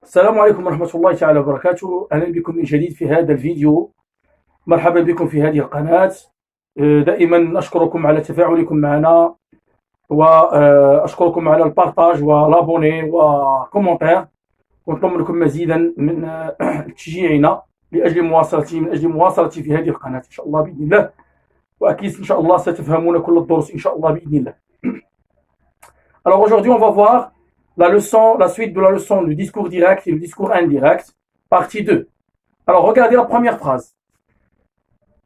السلام عليكم ورحمة الله تعالى وبركاته. أهلا بكم من جديد في هذا الفيديو. مرحبا بكم في هذه القناة. دائما أشكركم على تفاعلكم معنا، وأشكركم على البارتاج والابوني وكومنتير، ونطلب منكم مزيدا من تشجيعنا من أجل مواصلتي في هذه القناة إن شاء الله بإذن الله. وأكيد إن شاء الله ستفهمون كل الدروس إن شاء الله بإذن الله. Alors aujourd'hui on va voir la suite de la leçon du discours direct et le discours indirect, partie 2. Alors regardez la première phrase.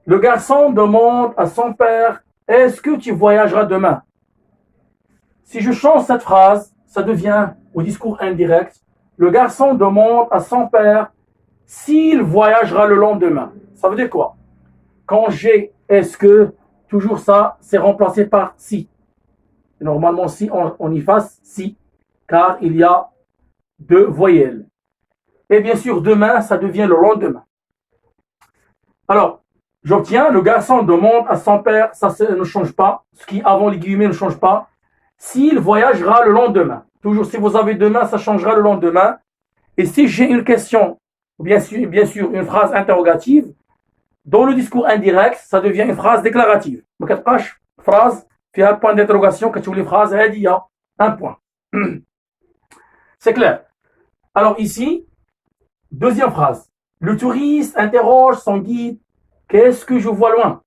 Le garçon demande à son père: est-ce que tu voyageras demain? Si je change cette phrase, ça devient au discours indirect. Le garçon demande à son père s'il voyagera le lendemain. Ça veut dire quoi? Quand j'ai est-ce que, toujours ça, c'est remplacé par si. Normalement, si on y fasse si, car il y a deux voyelles. Et bien sûr, demain, ça devient le lendemain. Alors, j'obtiens, le garçon demande à son père, ça ne change pas, ce qui avant les guillemets ne change pas, s'il voyagera le lendemain. Toujours, si vous avez demain, ça changera le lendemain. Et si j'ai une question, bien sûr une phrase interrogative, dans le discours indirect, ça devient une phrase déclarative. ما كتبقاش phrase فيها point d'interrogation, كتولي phrase هادية, un point. C'est clair. Alors ici, deuxième phrase. Le touriste interroge son guide: qu'est-ce que je vois loin?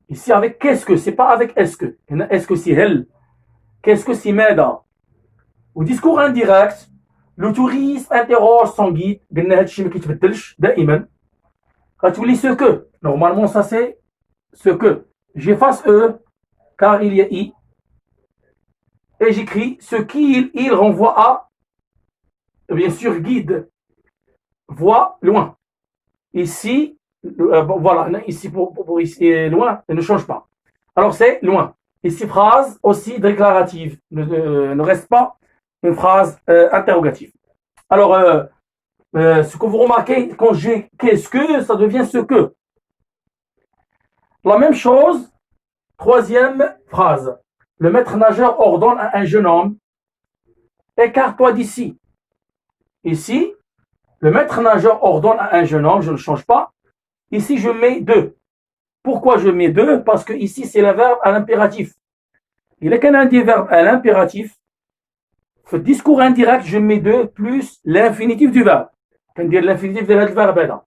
Ici avec qu'est-ce que, c'est pas avec est-ce que. Est-ce que c'est elle? Qu'est-ce que c'est Meda? Au discours indirect, le touriste interroge son guide. قلنا هادشي ما كيتبدلش دائما. غتولي ce que. Normalement ça c'est ce que. J'efface e car il y a i. Et j'écris ce qu'il renvoie à, bien sûr, guide, voit loin. Ici, voilà, ici pour ici, loin, ne change pas. Alors c'est loin. Ici, phrase aussi déclarative, ne reste pas une phrase interrogative. Alors, ce que vous remarquez, quand j'ai qu'est-ce que, ça devient ce que. La même chose, troisième phrase. Le maître nageur ordonne à un jeune homme: écarte-toi d'ici. Ici, le maître nageur ordonne à un jeune homme, je ne change pas. Ici, je mets deux. Pourquoi je mets deux? Parce que ici, c'est le verbe à l'impératif. Il est qu'un des verbes à l'impératif. Le discours indirect, je mets deux plus l'infinitif du verbe. كندير l'infinitif de هذا الverbe هذا.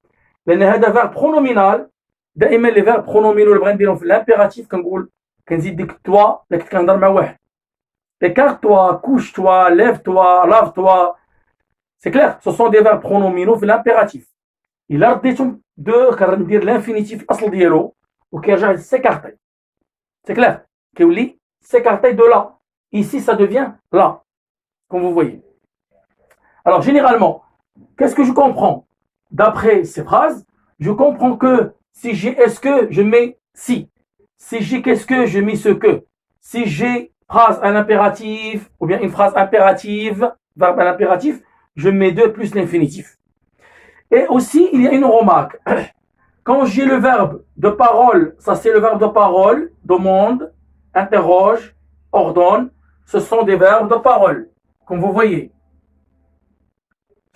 لأن هذا verbe pronominal. دائما les verbes pronominaux اللي بغا نديرهم في l'impératif كنقول كنزيد ديك toi اللي كنت كنهضر مع واحد. Écarte-toi, couche-toi, lève-toi, lave-toi. C'est clair, ce sont des verbes pronominaux في l'impératif. إلا رديتهم دو كندير l'infinitif الأصل ديالو وكيرجع s'écarter. C'est clair, كيولي s'écarter de là. Ici ça devient là, comme vous voyez. Alors généralement, qu'est-ce que je comprends d'après ces phrases? Je comprends que si j'ai est-ce que, je mets si. Si j'ai qu'est-ce que, je mets ce que. Si j'ai phrase à l'impératif, ou bien une phrase impérative, verbe à l'impératif, je mets deux plus l'infinitif. Et aussi, il y a une remarque. Quand j'ai le verbe de parole, ça c'est le verbe de parole, demande, interroge, ordonne, ce sont des verbes de parole, comme vous voyez.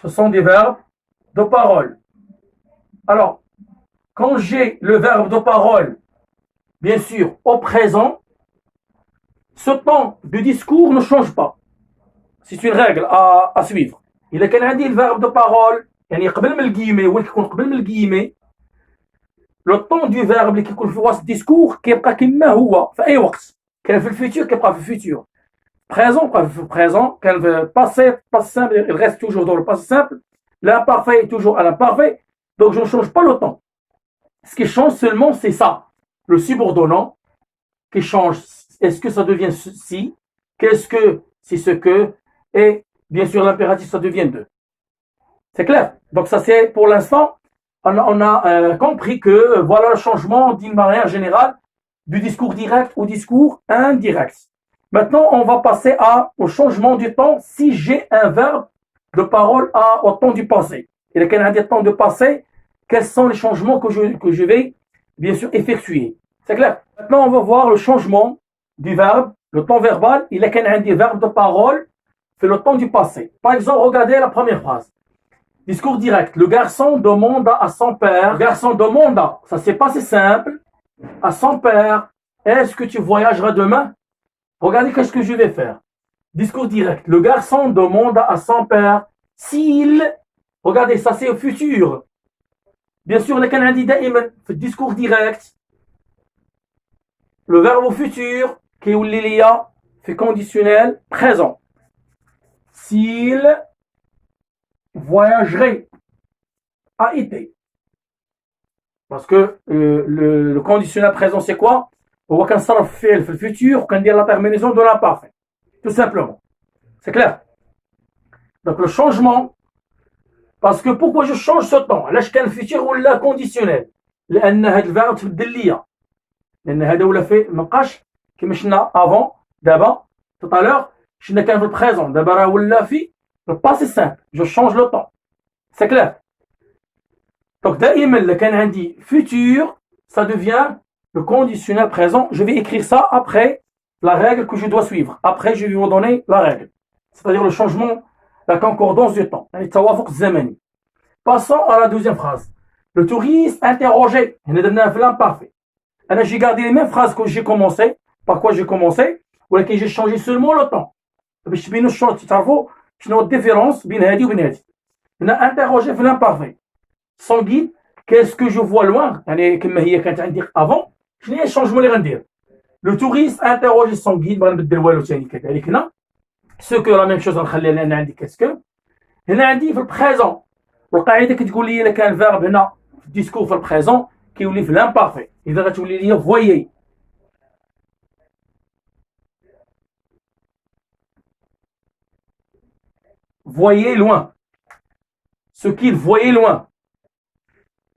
Ce sont des verbes de parole. Alors, quand j'ai le verbe de parole, bien sûr, au présent, ce temps de discours ne change pas. C'est une règle à suivre. Il a qu'un dit le verbe de parole, يعني قبل من الجيمي وين كيكون قبل من الجيمي لو طون دو فيرب اللي كيكون في وسط الديسكور كيبقى كما هو في اي وقت. كان في الفيتور كيبقى في الفيتور. Présent كيبقى في البريزون. كان في passé simple, il reste toujours dans le passé simple. L'imparfait est toujours à l'imparfait. Donc je ne change pas le temps. Ce qui change seulement, c'est ça. Le subordonnant qui change. Est-ce que ça devient si? Qu'est-ce que c'est ce que? Et bien sûr, l'impératif, ça devient deux. C'est clair? Donc ça, c'est pour l'instant, on a compris que voilà le changement d'une manière générale du discours direct au discours indirect. Maintenant, on va passer au changement du temps si j'ai un verbe de parole au temps du passé. Et le Canadien temps de passé, quels sont les changements que je vais bien sûr effectuer. C'est clair? Maintenant, on va voir le changement du verbe, le temps verbal. Il est qu'un des verbes de parole fait le temps du passé. Par exemple, regardez la première phrase. Discours direct. Le garçon demande à son père. Le garçon demande, ça c'est pas si simple, à son père, est-ce que tu voyageras demain? Regardez qu'est-ce que je vais faire. Discours direct. Le garçon demande à son père s'il, regardez, ça c'est au futur. Bien sûr, le Canadien دائما في discours direct. Le verbe au futur qui est lilia fait conditionnel présent. S'il voyagerait a été. Parce que le conditionnel présent c'est quoi? On voit qu'un sarf fait le futur quand dire la terminaison de l'imparfait. Tout simplement. C'est clair? Donc le changement, parce que pourquoi je change ce temps? علاش كان futur ولا conditionnel؟ لأن هذا الفيرب تبدل ليا. لأن هذا ولا في مابقاش كيما شفنا avant دابا tout à l'heure شفنا كان في البريزون دابا راه ولا في le passé simple. Je change le temps. C'est clair? Donc دائما اللي كان عندي futur ça devient le conditionnel présent. Je vais écrire ça après la règle que je dois suivre. Après je vais vous donner la règle. C'est-à-dire le changement, la concordance du temps. التوافق الزمني. Passons à la deuxième phrase. Le touriste interrogé. هنا درنا في l'imparfait. J'ai gardé les mêmes phrases que j'ai commencé. Par quoi j'ai commencé? ولكن j'ai changé seulement le temps. باش تبينوا تعرفوا شنو الديفيرونس بين هذه وبين هذه. هنا interrogé في l'imparfait. Sans guide, qu'est-ce que je vois loin? يعني كما هي كانت عندي avant. شنو هي الشونجمون اللي غندير؟ Le touriste interroge son guide. ما غنبدل والو ثاني كذلك هنا. Ce que la même chose غنخليها لان عندي qu'est-ce que. هنا عندي في البريزون. والقاعده كتقول لي الا كان فيرب هنا في الديسكور في البريزون كيولي في l'imparfait. إذا غتولي لي voyez. Voyez loin. Ce qu'il voyait loin.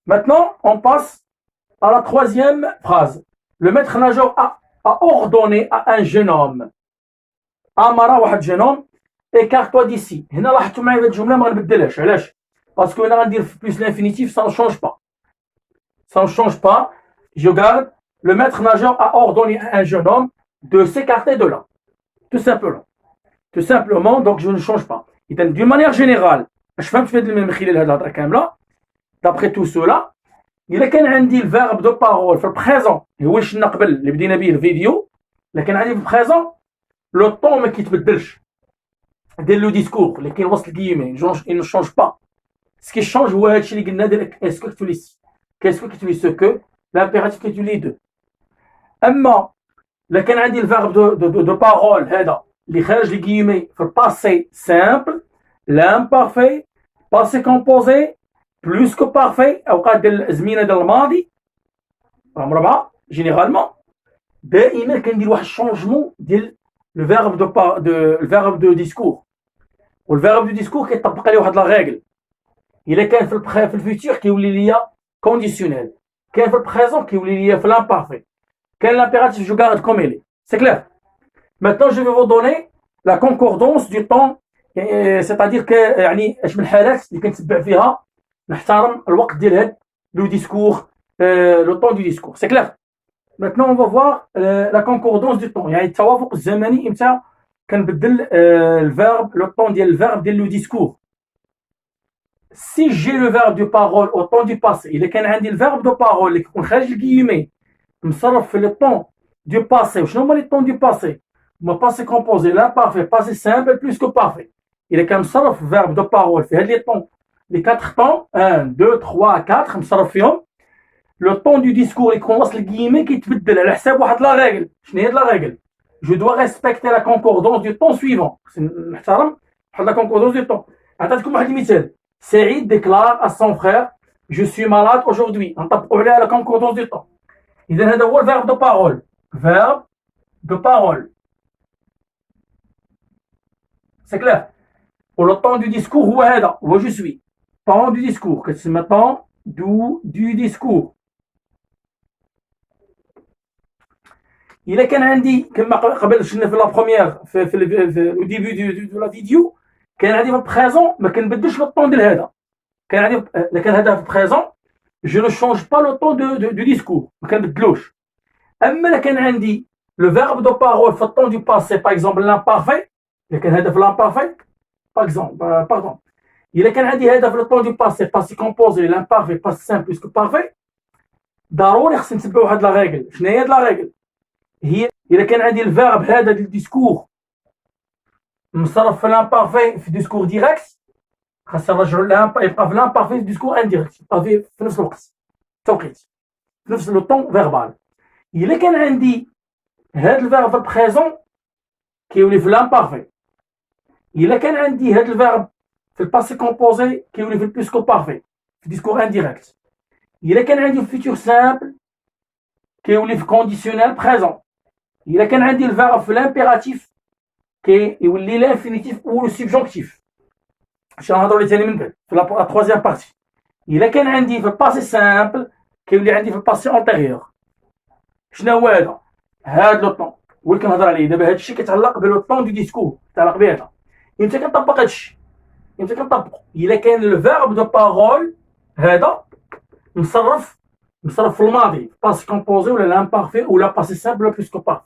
Maintenant, on passe à la troisième phrase. Le maître nageur a ordonné à un jeune homme. أمر واحد jeune homme. Écarte-toi d'ici. هنا لاحظتوا معايا هاد الجملة ما غنبدلهاش. علاش؟ باسكو هنا غندير plus l'infinitif, ça ne change pas. Ça ne change pas. Je garde. Le maître nageur a ordonné à un jeune homme de s'écarter de là. Tout simplement. Tout simplement, donc je ne change pas. D'une manière générale, je فهمت في من خلال هذه الهضره كامله. D'après tout cela, إلا كان عندي الفيرب دو بارول في البريزون هو اللي شفنا قبل اللي بدينا به الفيديو، لكن عندي في البريزون لو طون ما كيتبدلش. دير لو ديسكور اللي كاين وسط الكيمي il ne change pas. Ce qui change هو هادشي اللي قلنا ديال est-ce que كتولي qu'est-ce que كتولي ce que l'impératif كتولي دو. اما الا كان عندي الفيرب دو بارول هذا اللي خارج الكيمي في الباسي سامبل l'imparfait passé composé plus que parfait اوقات ديال الازمنه ديال الماضي رقم 4 جينيرالمون دائما كندير واحد الشونجمون ديال الفيرب دو ديسكور. والفيرب دو ديسكور كيطبق عليه واحد لا ريغل. الا كان في الفيتور كيولي ليا كونديسيونيل، كان في البريزون كيولي ليا في l'imparfait، كان l'impératif je garde comme il est. C'est clair? Maintenant je vais vous donner la concordance du temps. c'est-à-dire que يعني اش من الحالات اللي كنتبع فيها نحترم الوقت ديال هاد لو ديسكور لو طون دو ديسكور. سي كلير. maintenant on va voir la concordance du temps. يعني التوافق الزمني امتى كنبدل الفيرب لو طون ديال الفيرب ديال لو ديسكور. si j'ai le verbe de parole au temps du passé الا كان عندي الفيرب دو بارول اللي كيكون خارج الكيمي مصرف في لو طون دو باسي. وشنو هما لي طون دو باسي؟ هما باسي كومبوزي l'imparfait باسي سامبل بلس كو بارفي. إلا كان مصرف فيرب دو بارول في هاد لي طون لي 4 طون 1 2 3 4 مصرف فيهم لو طون دو ديسكور اللي يكون وسط الكيمي كيتبدل على حساب واحد لا ريغل. شنو هي هاد لا ريغل؟ جو دوا ريسبكتي لا كونكوردونس دو طون سويفون. نحترم واحد لا كونكوردونس دو طون. عطيتكم واحد المثال. سعيد ديكلار ا سون فرير جو سوي مالاد اجوردي. نطبقوا عليها لا كونكوردونس دو طون. اذا هذا هو الفيرب دو بارول. فيرب دو بارول. سي كلير. le temps du discours هو هذا هو je suis. temps du discours كتسمى temps du discours. إلا كان عندي كما قبل شفنا في لا بروميير في لو ديبي دو لا فيديو كان عندي في البريزون ما كنبدلش لو طون ديال هذا. كان عندي الا كان هذا في البريزون جو نو شونج با لو طون دو ديسكور ما كنبدلوش. اما الا كان عندي لو فيرب دو بارول في الطون دو باسي باغ اكزومبل l'imparfait إذا كان هذا في l'imparfait par exemple pardon إذا كان عندي هذا في le temps du passé passé composé l'imparfait passé simple plus que parfait ضروري خصني نتبعوا واحد لا ريغل. شنو هي هاد لا ريغل؟ هي إذا كان عندي الفيرب هذا ديال الديسكور مصرف في l'imparfait في ديسكور ديريكت خاص نرجعوا يبقى في l'imparfait في ديسكور انديريكت يبقى في نفس الوقت توقيت في نفس لو طون فيربال. إلا كان عندي هاد الفيرب في البريزون كيولي في l'imparfait. إلا كان عندي هاد الفيرب في الباسي كومبوزي كيولي في البلوس كو بارفي في ديسكور انديريكت. إلا كان عندي الفيتور سامبل كيولي في كونديسيونيل بريزون. إلا كان عندي الفيرب في الامبيراتيف كيولي لانفينيتيف او لو سوبجونكتيف. باش نهضروا عليه ثاني من بعد في لا تروازيام بارتي. إلا كان عندي في الباسي سامبل كيولي عندي في الباسي انتيريور. شنو هو هذا؟ هاد لو طون هو اللي كنهضر عليه دابا. هادشي كيتعلق بلو طون دو ديسكور كيتعلق بهذا. امتى كنطبق هادشي؟ امتى كنطبقو؟ إلا كان الفيرب دو بارول هذا مصرف في الماضي باسي كومبوزي ولا لامبارفي ولا باسي سامبل ولا بلوس كو بارفي.